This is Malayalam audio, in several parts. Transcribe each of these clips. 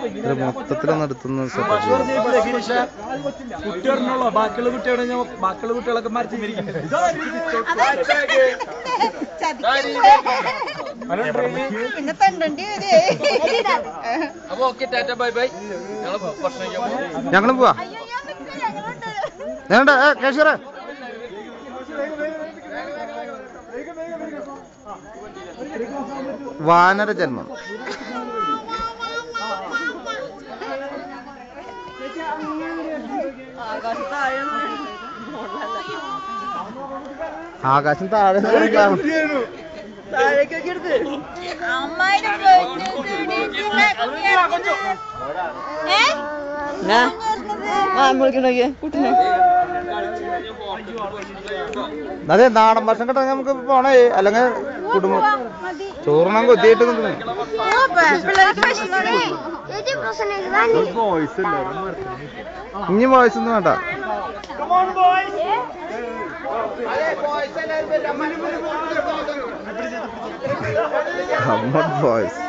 മൊത്തത്തിലൊന്നും എടുത്തുന്ന കുട്ടികളുള്ള ബാക്കിയുള്ള കുട്ടികളൊക്കെ മരിച്ചു ഞങ്ങളും പോവാ വേണ്ട കേശവറ വാനര ജന്മം ആകാശം താഴെ അതെ നാടൻ ഭക്ഷണം കിട്ടാൻ നമുക്ക് പോണേ അല്ലെങ്കിൽ കുടുംബം ചോറിനാൻ കൊത്തിയിട്ട് നിൽക്കുന്നേ ഇനി വോയിസ് ഒന്നും വേണ്ട വോയിസ്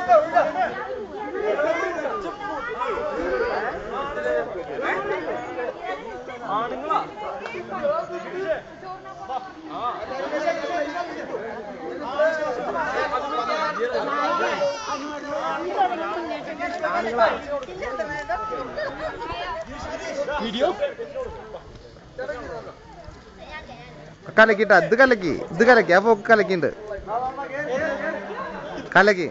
കലക്കിട്ടാ ഇത് കലക്കി അപ്പൊ കലക്കിണ്ട് കലക്കി